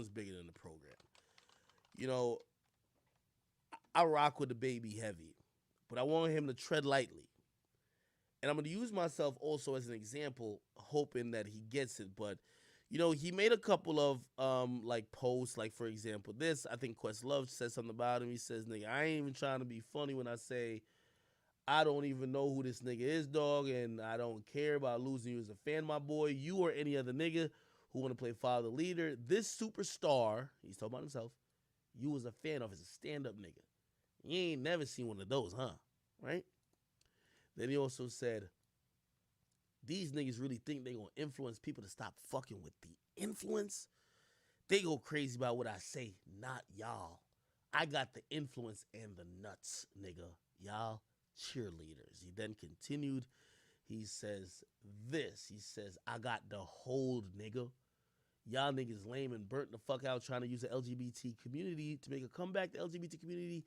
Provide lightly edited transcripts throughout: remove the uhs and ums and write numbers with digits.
everyone's bigger than the program. You know, I rock with DaBaby heavy, but I want him to tread lightly. And I'm going to use myself also as an example, hoping that he gets it. But, you know, he made a couple of, like, posts. Like, for example, this. I think Questlove said something about him. He says, nigga, I ain't even trying to be funny when I say I don't even know who this nigga is, dog, and I don't care about losing you as a fan, my boy. You or any other nigga who want to play father leader. This superstar, he's talking about himself, you was a fan of as a stand-up nigga. You ain't never seen one of those, huh? Right? Then he also said, these niggas really think they gonna influence people to stop fucking with the influence? They go crazy about what I say, not y'all. I got the influence and the nuts, nigga. Y'all cheerleaders. He then continued. He says this. He says, I got the hold, nigga. Y'all niggas lame and burnt the fuck out trying to use the LGBT community to make a comeback. The LGBT community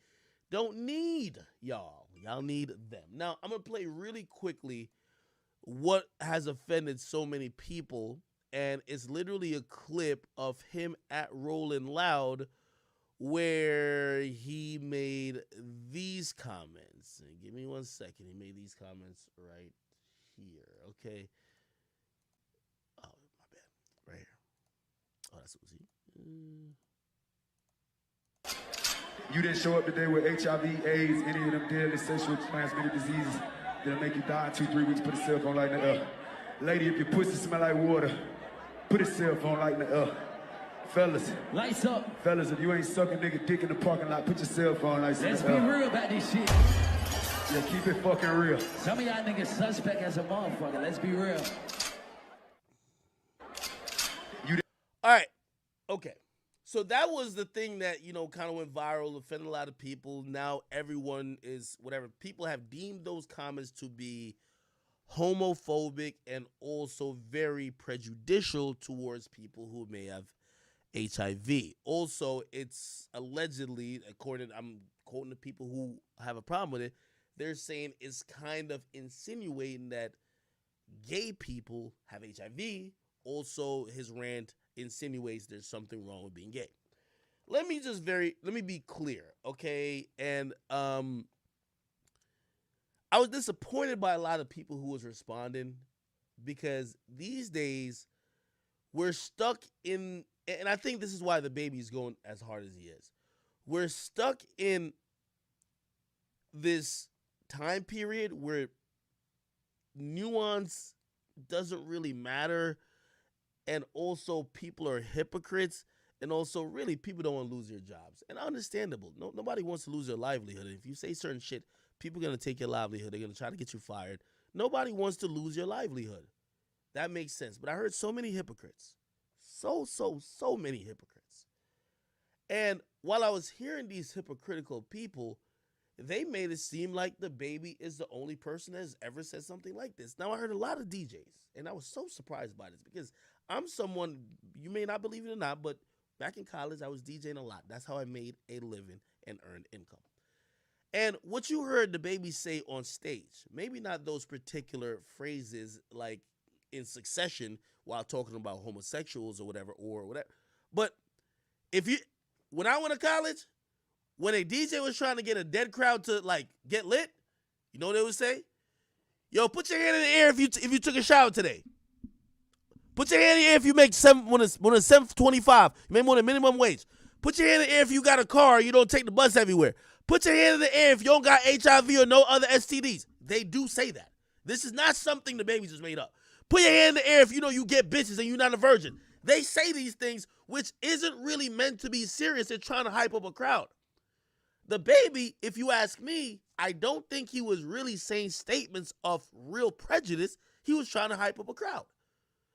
don't need y'all. Y'all need them. Now, I'm going to play really quickly what has offended so many people, and it's literally a clip of him at Rolling Loud where he made these comments. And give me 1 second. He made these comments right here, okay? Oh, my bad. Right here. Oh, that's what was he? You didn't show up today with HIV, AIDS, any of them deadly sexually transmitted diseases that'll make you die in 2-3 weeks. Put a cell phone light in the air. Lady, if your pussy smell like water, put a cell phone light in the air. Fellas. Lights up. Fellas, if you ain't sucking nigga dick in the parking lot, put your cell phone lights in the air. Let's be real about this shit. Yeah, keep it fucking real. Some of y'all niggas suspect as a motherfucker. Let's be real. All right. Okay. So that was the thing that, you know, kind of went viral, offended a lot of people. Now everyone is whatever. People have deemed those comments to be homophobic and also very prejudicial towards people who may have HIV. Also, it's allegedly, according, I'm quoting the people who have a problem with it, they're saying it's kind of insinuating that gay people have HIV. Also, his rant insinuates there's something wrong with being gay. Let me be clear, okay? And I was disappointed by a lot of people who was responding because these days we're stuck in, and I think this is why DaBaby's going as hard as he is. We're stuck in this time period where nuance doesn't really matter. And also people are hypocrites. And also really people don't want to lose their jobs. And understandable. Nobody wants to lose their livelihood. If you say certain shit, people are going to take your livelihood. They're going to try to get you fired. Nobody wants to lose your livelihood. That makes sense. But I heard so many hypocrites. So many hypocrites. And while I was hearing these hypocritical people, they made it seem like DaBaby is the only person that has ever said something like this. Now, I heard a lot of DJs, and I was so surprised by this because I'm someone, you may not believe it or not, but back in college, I was DJing a lot. That's how I made a living and earned income. And what you heard DaBaby say on stage, maybe not those particular phrases like in succession while talking about homosexuals or whatever, but when I went to college, when a DJ was trying to get a dead crowd to like get lit, you know what they would say? Yo, put your hand in the air if you took a shower today. Put your hand in the air if you make when it's $7.25. You make more than minimum wage. Put your hand in the air if you got a car, you don't take the bus everywhere. Put your hand in the air if you don't got HIV or no other STDs. They do say that. This is not something DaBaby just made up. Put your hand in the air if you know you get bitches and you're not a virgin. They say these things, which isn't really meant to be serious. They're trying to hype up a crowd. DaBaby, if you ask me, I don't think he was really saying statements of real prejudice. He was trying to hype up a crowd.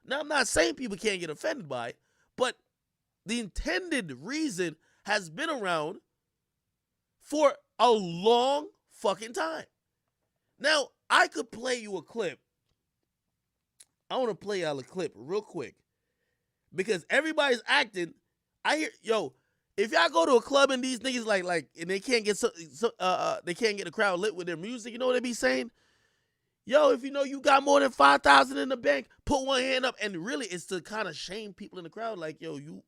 Now, I'm not saying people can't get offended by it, but the intended reason has been around for a long fucking time. Now, I could play you a clip. I want to play y'all a clip real quick because everybody's acting. I hear, yo, if y'all go to a club and these niggas like, and they can't get they can't get the crowd lit with their music, you know what they be saying? Yo, if you know you got more than 5,000 in the bank, put one hand up. And really, it's to kind of shame people in the crowd. Like, yo, you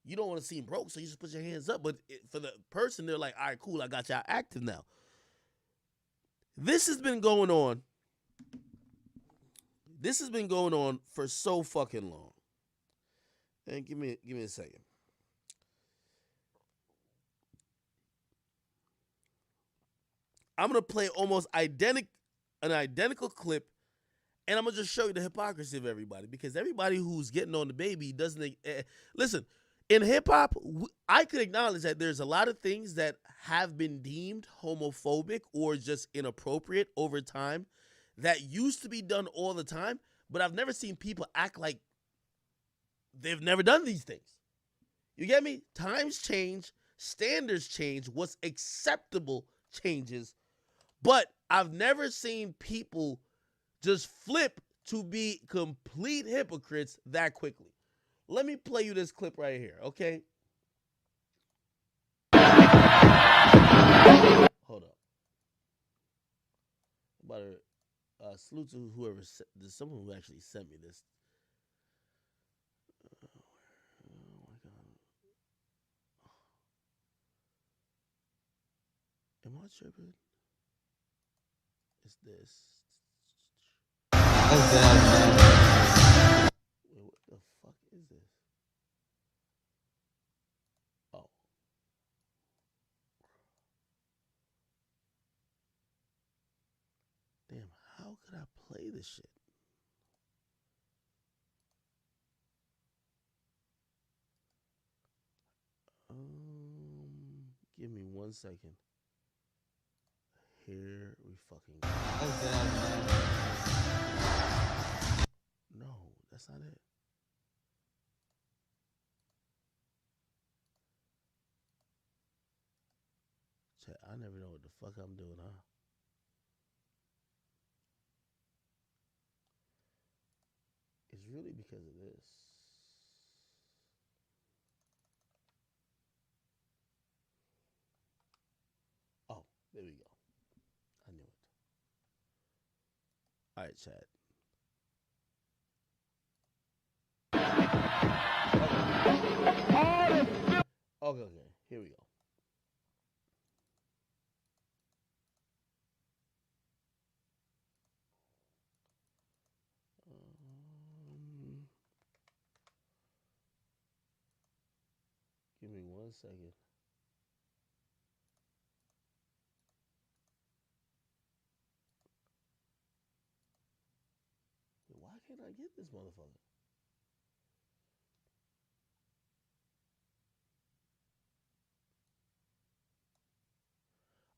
you don't want to seem broke, so you just put your hands up. But for the person, they're like, all right, cool, I got y'all active now. This has been going on. This has been going on for so fucking long. And give me a second. I'm gonna play almost an identical clip, and I'm gonna just show you the hypocrisy of everybody, because everybody who's getting on DaBaby doesn't listen. In hip hop, I could acknowledge that there's a lot of things that have been deemed homophobic or just inappropriate over time that used to be done all the time, but I've never seen people act like they've never done these things. You get me? Times change, standards change, what's acceptable changes, but I've never seen people just flip to be complete hypocrites that quickly. Let me play you this clip right here, okay? Hold up. About to salute to whoever, there's someone who actually sent me this. Oh my God. Am I tripping? It's this. That's bad, man. Wait, what the fuck is this? Oh. Damn, how could I play this shit? Give me 1 second. Here we fucking go. That's bad, man. No, that's not it. Chat, I never know what the fuck I'm doing, huh? It's really because of this. Oh, there we go. I knew it. All right, chat. Okay. Here we go. Give me 1 second. Why can't I get this motherfucker?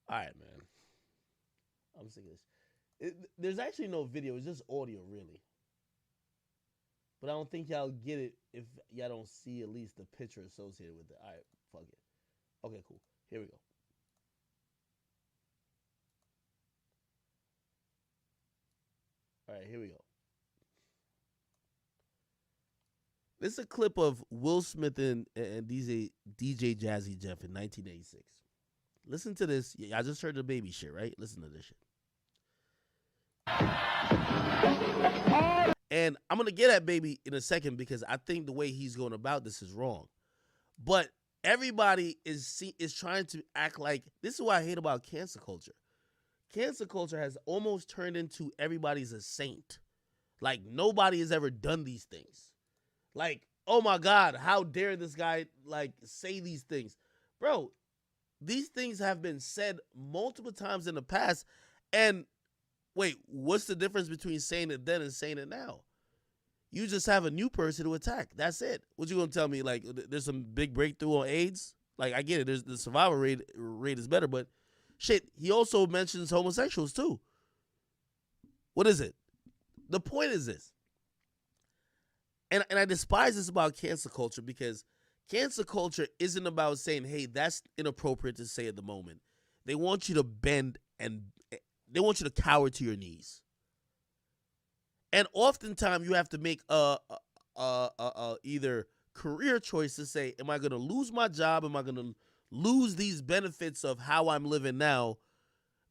All right, man. I'm sick of this. There's actually no video. It's just audio, really. But I don't think y'all get it if y'all don't see at least the picture associated with it. All right, fuck it. Okay, cool. Here we go. All right, here we go. This is a clip of Will Smith and DJ Jazzy Jeff in 1986. Listen to this. I just heard DaBaby shit, right? Listen to this shit. And I'm going to get at Baby in a second because I think the way he's going about this is wrong. But everybody is trying to act like, this is what I hate about cancel culture. Cancel culture has almost turned into everybody's a saint. Like, nobody has ever done these things. Like, oh my God, how dare this guy, like, say these things. Bro, these things have been said multiple times in the past. And wait, what's the difference between saying it then and saying it now? You just have a new person to attack. That's it. What you gonna tell me? Like, there's some big breakthrough on AIDS? Like, I get it. There's the survival rate is better, but shit, he also mentions homosexuals too. What is it? The point is this. And I despise this about cancel culture because cancel culture isn't about saying, hey, that's inappropriate to say at the moment. They want you to bend and they want you to cower to your knees. And oftentimes you have to make either career choice to say, am I going to lose my job? Am I going to lose these benefits of how I'm living now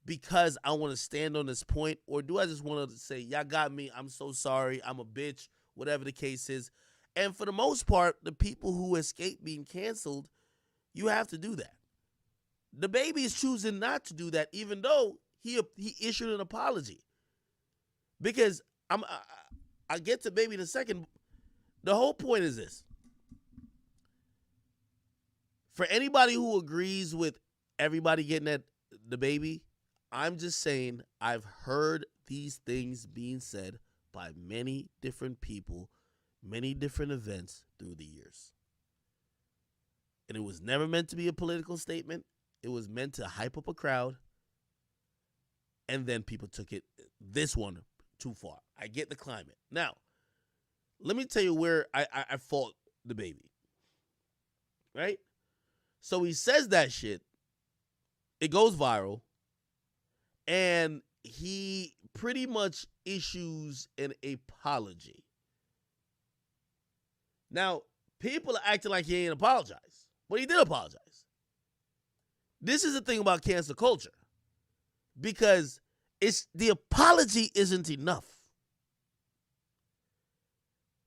because I want to stand on this point? Or do I just want to say, y'all got me, I'm so sorry, I'm a bitch, whatever the case is. And for the most part, the people who escape being canceled, you have to do that. DaBaby is choosing not to do that, even though he issued an apology. Because I get to Baby in a second. The whole point is this. For anybody who agrees with everybody getting at DaBaby, I'm just saying I've heard these things being said by many different people, many different events through the years. And it was never meant to be a political statement. It was meant to hype up a crowd. And then people took this one, too far. I get the climate. Now, let me tell you where I fault DaBaby. Right? So he says that shit. It goes viral. And he pretty much issues an apology. Now, people are acting like he ain't apologized. But he did apologize. This is the thing about cancel culture. Because the apology isn't enough.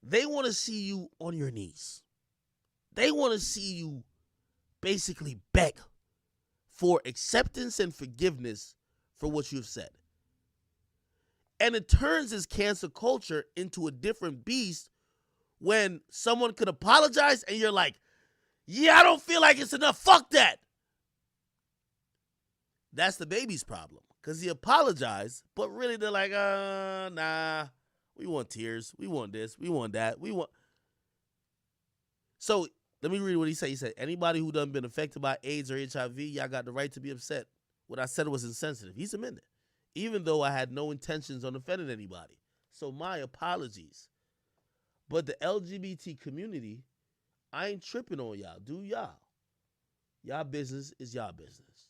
They want to see you on your knees. They want to see you basically beg for acceptance and forgiveness for what you've said. And it turns this cancel culture into a different beast when someone could apologize and you're like, yeah, I don't feel like it's enough. Fuck that. That's DaBaby's problem. Because he apologized, but really they're like, nah, we want tears. We want this. We want that. So let me read what he said. He said, anybody who done been affected by AIDS or HIV, y'all got the right to be upset. What I said was insensitive. He's amended. Even though I had no intentions on offending anybody. So my apologies. But the LGBT community, I ain't tripping on y'all. Do y'all. Y'all business is y'all business.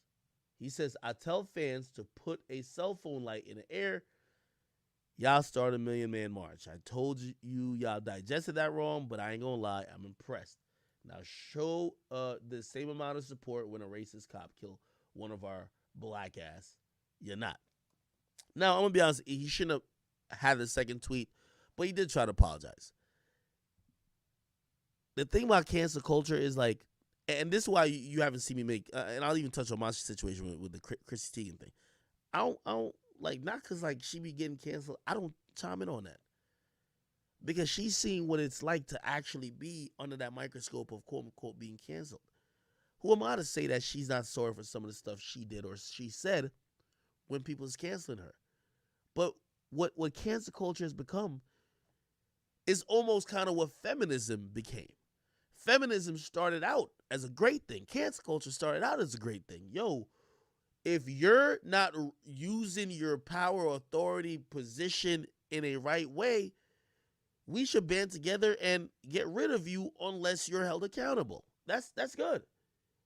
He says, I tell fans to put a cell phone light in the air. Y'all start a Million Man March. I told you y'all digested that wrong, but I ain't gonna lie, I'm impressed. Now show the same amount of support when a racist cop killed one of our black ass. You're not. Now, I'm gonna be honest, he shouldn't have had the second tweet, but he did try to apologize. The thing about cancel culture is like, and this is why you haven't seen me make, and I'll even touch on my situation with the Chrissy Teigen thing. I don't like, not because like she be getting canceled. I don't chime in on that because she's seen what it's like to actually be under that microscope of quote unquote being canceled. Who am I to say that she's not sorry for some of the stuff she did or she said when people is canceling her? But what cancel culture has become is almost kind of what feminism became. Feminism started out as a great thing. Cancel culture started out as a great thing. Yo, if you're not using your power, authority, position in a right way, we should band together and get rid of you unless you're held accountable. That's good.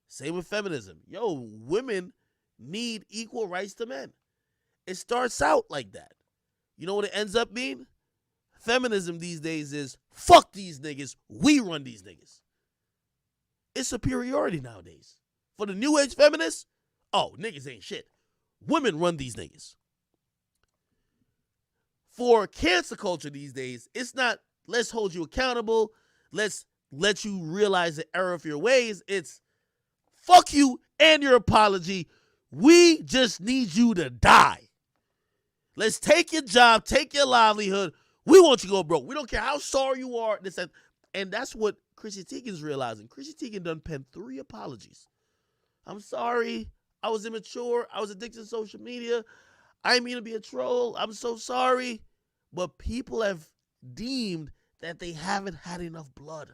Same with feminism. Yo, women need equal rights to men. It starts out like that. You know what it ends up being? Feminism these days is, fuck these niggas, we run these niggas. It's superiority nowadays. For the new age feminists, oh, niggas ain't shit. Women run these niggas. For cancel culture these days, it's not, let's hold you accountable, let's let you realize the error of your ways. It's, fuck you and your apology. We just need you to die. Let's take your job, take your livelihood. We want you to go broke. We don't care how sorry you are. And that's what Chrissy Teigen's realizing. Chrissy Teigen done penned 3 apologies. I'm sorry. I was immature. I was addicted to social media. I didn't mean to be a troll. I'm so sorry. But people have deemed that they haven't had enough blood.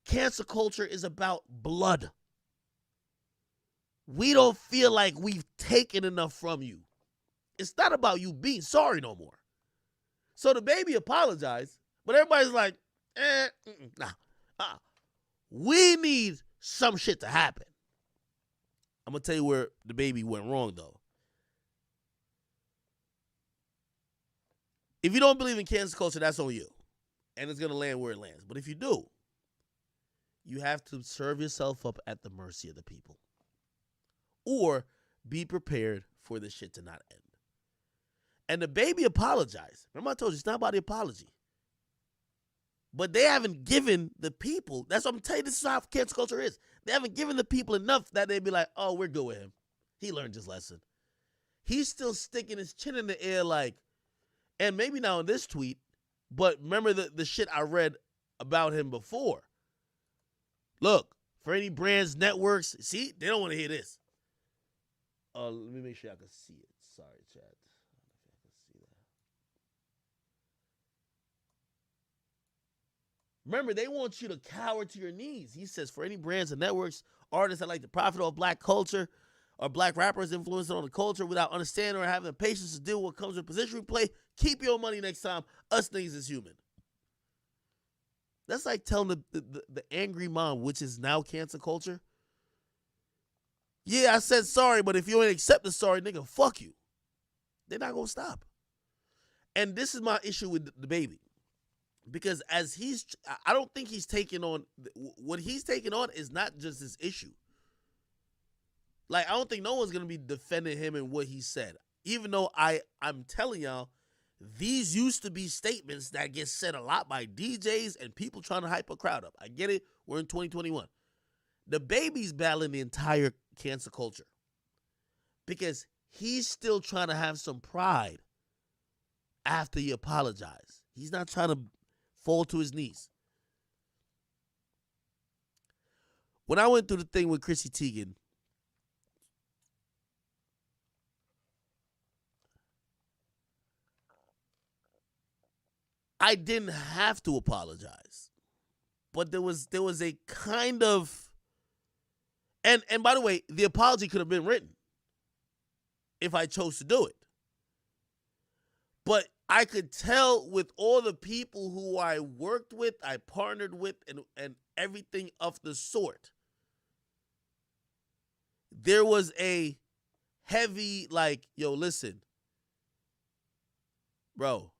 Cancel culture is about blood. We don't feel like we've taken enough from you. It's not about you being sorry no more. So DaBaby apologized, but everybody's like, nah. We need some shit to happen. I'm going to tell you where DaBaby went wrong, though. If you don't believe in cancel culture, that's on you. And it's going to land where it lands. But if you do, you have to serve yourself up at the mercy of the people. Or be prepared for this shit to not end. And DaBaby apologized. Remember I told you, it's not about the apology. But they haven't given the people. That's what I'm telling you. This is how cancel culture is. They haven't given the people enough that they'd be like, oh, we're good with him. He learned his lesson. He's still sticking his chin in the air like, and maybe now in this tweet, but remember the shit I read about him before. Look, for any brands, networks, see, they don't want to hear this. Let me make sure I can see it. Sorry, chat. I don't know if I can see that. Remember, they want you to cower to your knees. He says, for any brands and networks, artists that like to profit off black culture or black rappers influencing on the culture without understanding or having the patience to deal with what comes with position replay, keep your money next time. Us niggas is human. That's like telling the angry mom, which is now cancel culture. Yeah, I said sorry, but if you ain't accept the sorry, nigga, fuck you. They're not going to stop. And this is my issue with DaBaby. Because I don't think he's taking on, what he's taking on is not just this issue. Like, I don't think no one's going to be defending him and what he said. Even though I'm telling y'all, these used to be statements that get said a lot by DJs and people trying to hype a crowd up. I get it. We're in 2021. DaBaby's battling the entire cancel culture because he's still trying to have some pride after he apologized. He's not trying to fall to his knees. When I went through the thing with Chrissy Teigen, I didn't have to apologize. But there was a kind of, and by the way, the apology could have been written if I chose to do it. But I could tell with all the people who I worked with, I partnered with, and everything of the sort, there was a heavy, like, yo, listen, bro,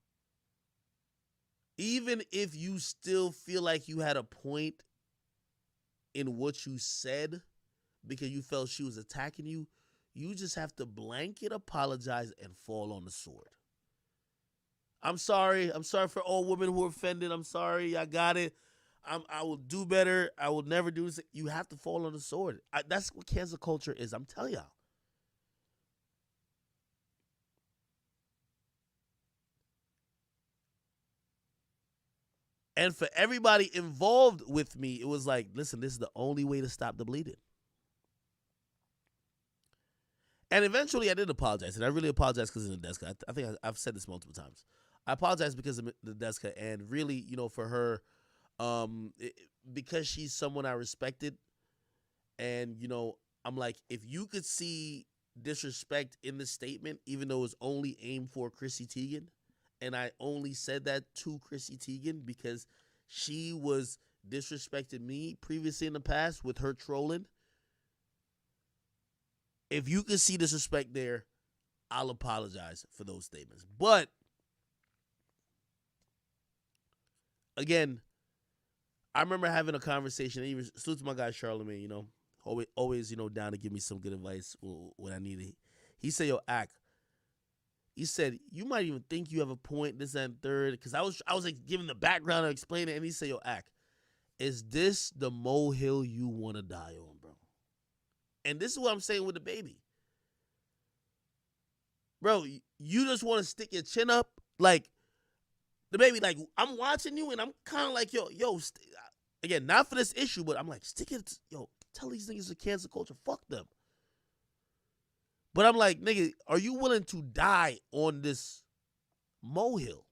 even if you still feel like you had a point in what you said because you felt she was attacking you, you just have to blanket apologize and fall on the sword. I'm sorry. I'm sorry for all women who are offended. I'm sorry. I got it. I will do better. I will never do this. You have to fall on the sword. That's what cancel culture is. I'm telling y'all. And for everybody involved with me, it was like, listen, this is the only way to stop the bleeding. And eventually I did apologize. And I really apologize because of Nadeska. I think I've said this multiple times. I apologize because of Nadeska. And really, you know, for her, because she's someone I respected. And, you know, I'm like, if you could see disrespect in the statement, even though it's only aimed for Chrissy Teigen, and I only said that to Chrissy Teigen because she was disrespecting me previously in the past with her trolling. If you can see disrespect there, I'll apologize for those statements. But, again, I remember having a conversation, and even salute to my guy Charlamagne, you know, always, you know, down to give me some good advice when I need it. He said, yo, Ak, he said, you might even think you have a point, this and third, because I was like giving the background and explaining it, and he said, yo, Ak, is this the molehill you want to die on, bro? And this is what I'm saying with DaBaby. Bro, you just want to stick your chin up? Like, DaBaby, like, I'm watching you, and I'm kind of like, yo, again, not for this issue, but I'm like, stick it, yo, tell these niggas to cancel culture, fuck them. But I'm like, nigga, are you willing to die on this molehill?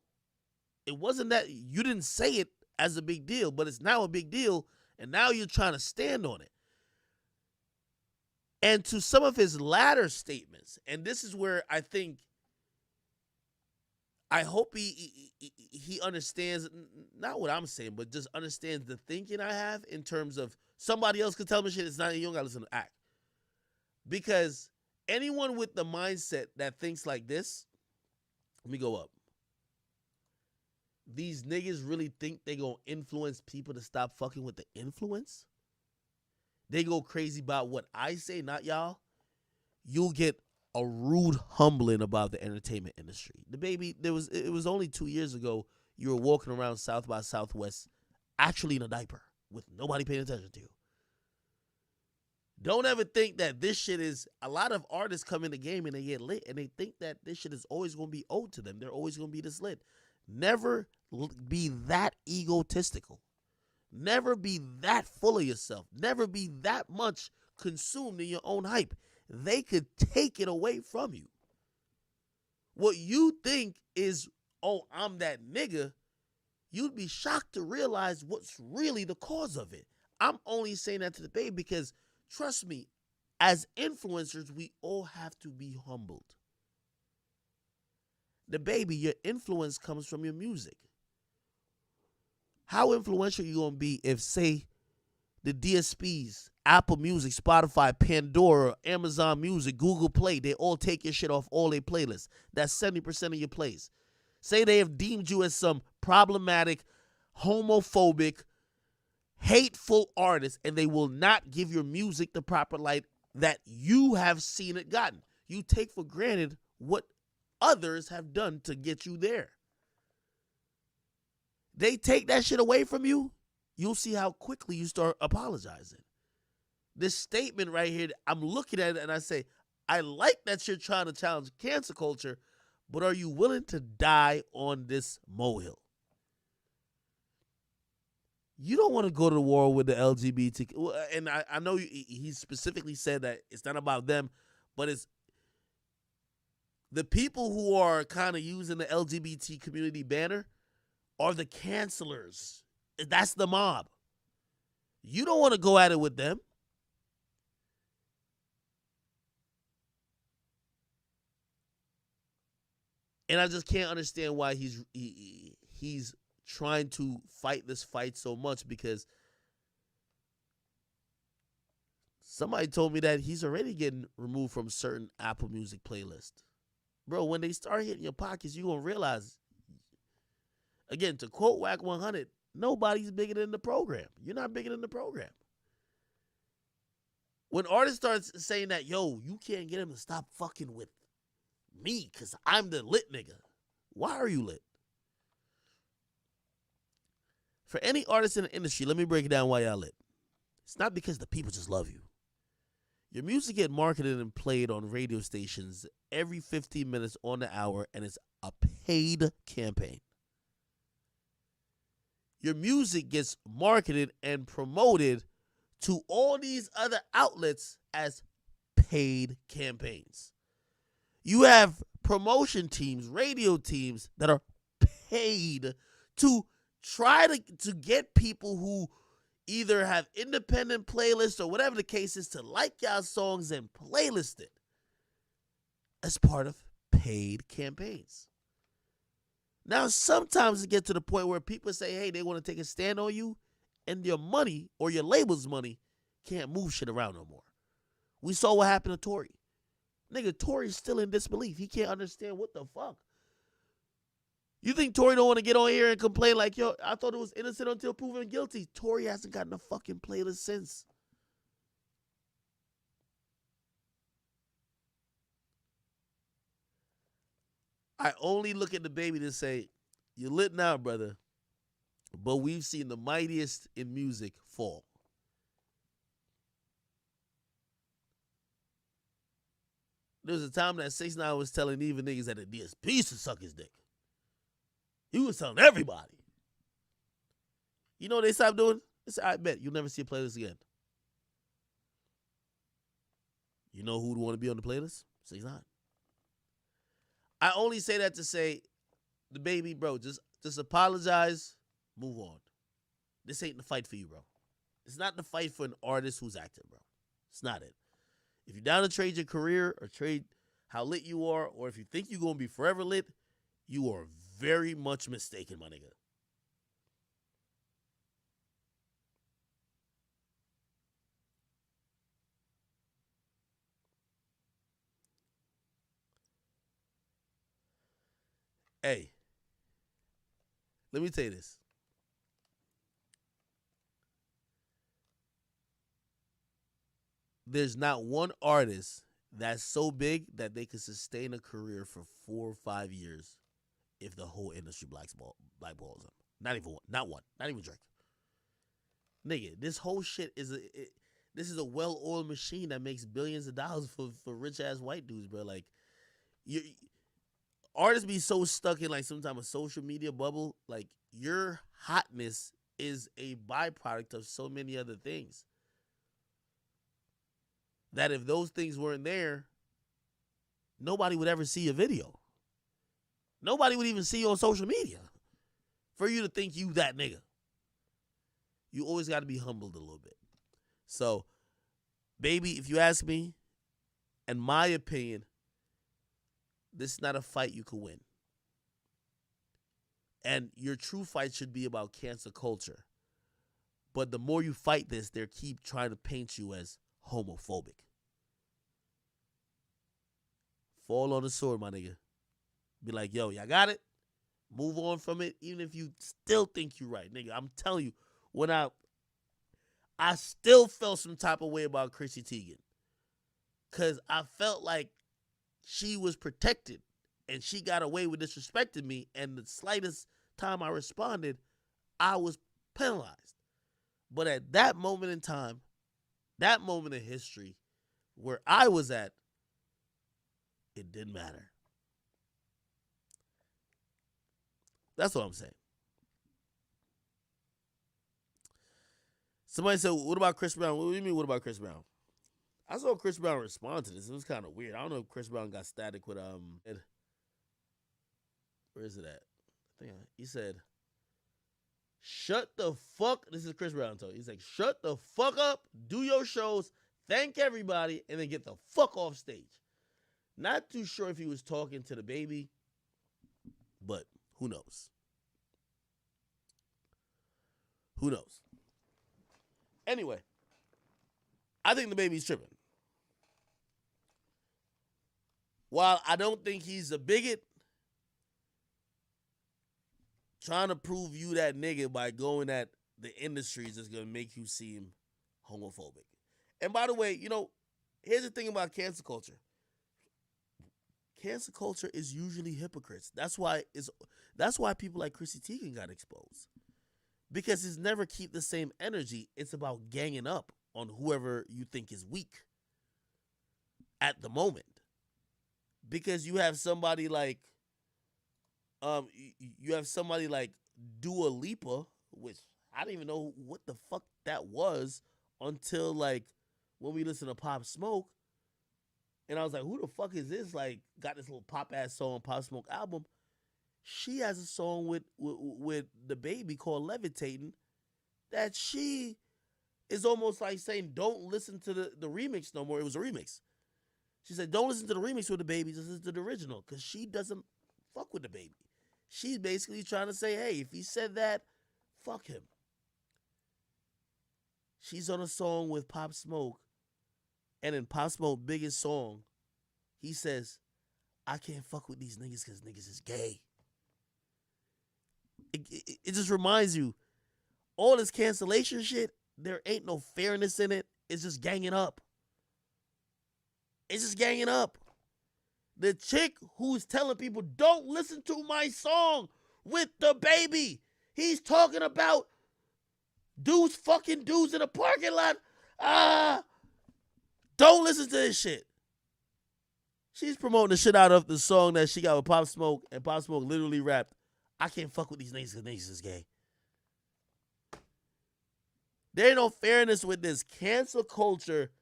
It wasn't that you didn't say it as a big deal, but it's now a big deal, and now you're trying to stand on it. And to some of his latter statements, and this is where I think, I hope he understands, not what I'm saying, but just understands the thinking I have in terms of somebody else could tell me shit, it's not, you don't gotta listen to Act. Because anyone with the mindset that thinks like this, let me go up. These niggas really think they gonna influence people to stop fucking with the influence? They go crazy about what I say, not y'all. You'll get a rude humbling about the entertainment industry. DaBaby, it was only 2 years ago you were walking around South by Southwest actually in a diaper with nobody paying attention to you. Don't ever think that this shit is, a lot of artists come in the game and they get lit and they think that this shit is always going to be owed to them. They're always going to be this lit. Never be that egotistical. Never be that full of yourself. Never be that much consumed in your own hype. They could take it away from you. What you think is, oh, I'm that nigga, you'd be shocked to realize what's really the cause of it. I'm only saying that to DaBaby because, trust me, as influencers, we all have to be humbled. DaBaby, your influence comes from your music. How influential are you going to be if, say, the DSPs, Apple Music, Spotify, Pandora, Amazon Music, Google Play, they all take your shit off all their playlists? That's 70% of your plays. Say they have deemed you as some problematic, homophobic, hateful artist, and they will not give your music the proper light that you have seen it gotten. You take for granted what others have done to get you there. They take that shit away from you, you'll see how quickly you start apologizing. This statement right here, I'm looking at it and I say, I like that you're trying to challenge cancel culture, but are you willing to die on this molehill? You don't want to go to war with the LGBT. And I know he specifically said that it's not about them, but it's the people who are kind of using the LGBT community banner are the cancelers. That's the mob. You don't want to go at it with them. And I just can't understand why he's trying to fight this fight so much, because somebody told me that he's already getting removed from certain Apple Music playlists. Bro, when they start hitting your pockets, you're going to realize, again, to quote Whack 100, nobody's bigger than the program. You're not bigger than the program. When artists start saying that, yo, you can't get him to stop fucking with me because I'm the lit nigga. Why are you lit? For any artist in the industry, let me break it down why y'all lit. It's not because the people just love you. Your music get marketed and played on radio stations every 15 minutes on the hour, and it's a paid campaign. Your music gets marketed and promoted to all these other outlets as paid campaigns. You have promotion teams, radio teams that are paid to try to get people who either have independent playlists or whatever the case is to like y'all songs and playlist it as part of paid campaigns. Now, sometimes it gets to the point where people say, hey, they want to take a stand on you, and your money or your label's money can't move shit around no more. We saw what happened to Tory. Nigga, Tory's still in disbelief. He can't understand what the fuck. You think Tory don't want to get on here and complain like, yo, I thought it was innocent until proven guilty. Tory hasn't gotten a fucking playlist since. I only look at DaBaby to say, you're lit now, brother, but we've seen the mightiest in music fall. There was a time that 6ix9ine was telling even niggas that the DSP used to suck his dick. He was telling everybody. You know what they stopped doing? They said, I bet you'll never see a playlist again. You know who would want to be on the playlist? 6ix9ine. I only say that to say, DaBaby, bro, just apologize, move on. This ain't the fight for you, bro. It's not the fight for an artist who's active, bro. It's not it. If you're down to trade your career or trade how lit you are, or if you think you're going to be forever lit, you are very much mistaken, my nigga. Hey, let me tell you this. There's not one artist that's so big that they can sustain a career for 4 or 5 years if the whole industry blackballs them. Not even one. Not one. Not even Drake. nigga, this whole shit is this is a well-oiled machine that makes billions of dollars for rich ass white dudes, bro. Like, you artists be so stuck in like some type of social media bubble. Like, your hotness is a byproduct of so many other things. That if those things weren't there, nobody would ever see a video. Nobody would even see you on social media for you to think you that nigga. You always got to be humbled a little bit. So, baby, if you ask me, in my opinion, this is not a fight you can win. And your true fight should be about cancel culture. But the more you fight this, they keep trying to paint you as homophobic. Fall on the sword, my nigga. Be like, yo, y'all got it? Move on from it, even if you still think you're right. Nigga, I'm telling you, when I still felt some type of way about Chrissy Teigen. Because I felt like she was protected and she got away with disrespecting me. And the slightest time I responded, I was penalized. But at that moment in time, that moment in history where I was at, it didn't matter. That's what I'm saying. Somebody said, what about Chris Brown? What do you mean, what about Chris Brown? I saw Chris Brown respond to this. It was kind of weird. I don't know if Chris Brown got static with, where is it at? I think he said, shut the fuck, this is Chris Brown talking. He's like, shut the fuck up, do your shows, thank everybody, and then get the fuck off stage. Not too sure if he was talking to DaBaby, but who knows? Who knows? Anyway, I think DaBaby's tripping. While I don't think he's a bigot, trying to prove you that nigga by going at the industry is just going to make you seem homophobic. And by the way, you know, here's the thing about cancel culture. Cancel culture is usually hypocrites. That's why people like Chrissy Teigen got exposed. Because it's never keep the same energy. It's about ganging up on whoever you think is weak at the moment. Because you have somebody like Dua Lipa, which I didn't even know what the fuck that was until like when we listened to Pop Smoke. And I was like, who the fuck is this? Like, got this little pop ass song Pop Smoke album. She has a song with DaBaby called Levitating that she is almost like saying, don't listen to the remix no more. It was a remix. She said, don't listen to the remix with DaBaby, just listen to the original, because she doesn't fuck with DaBaby. She's basically trying to say, hey, if he said that, fuck him. She's on a song with Pop Smoke, and in Pop Smoke's biggest song, he says, I can't fuck with these niggas because niggas is gay. It just reminds you, all this cancellation shit, there ain't no fairness in it. It's just ganging up. It's just ganging up. The chick who's telling people, don't listen to my song with DaBaby. He's talking about dudes fucking dudes in a parking lot. Don't listen to this shit. She's promoting the shit out of the song that she got with Pop Smoke, and Pop Smoke literally rapped, I can't fuck with these niggas because niggas is gay. There ain't no fairness with this. Cancel culture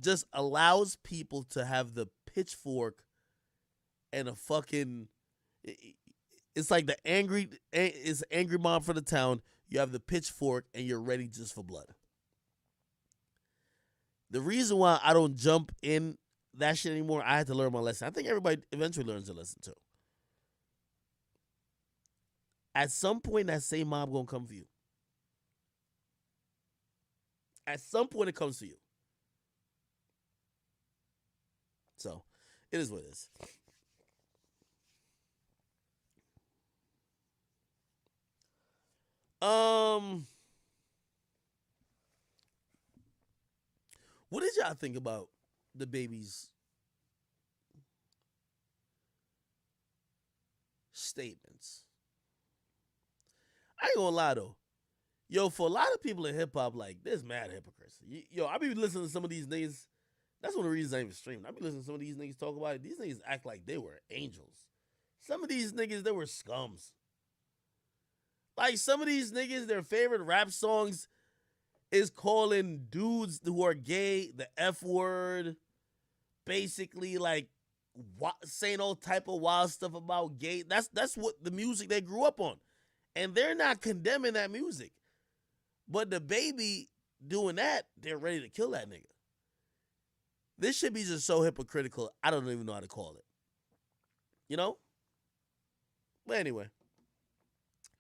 just allows people to have the pitchfork and a fucking, it's like it's angry mom for the town. You have the pitchfork and you're ready just for blood. The reason why I don't jump in that shit anymore, I had to learn my lesson. I think everybody eventually learns a lesson too. At some point, that same mob gonna come for you. At some point, it comes to you. So, it is what it is. What did y'all think about DaBaby's statements? I ain't gonna lie though. Yo, for a lot of people in hip hop, like, there's mad hypocrites. Yo, I be listening to some of these niggas. That's one of the reasons I even stream. I be listening to some of these niggas talk about it. These niggas act like they were angels. Some of these niggas, they were scums. Like, some of these niggas, their favorite rap songs is calling dudes who are gay the F word. Basically, like, saying all type of wild stuff about gay. That's what the music they grew up on. And they're not condemning that music. But DaBaby doing that, they're ready to kill that nigga. This should be just so hypocritical, I don't even know how to call it. You know? But anyway.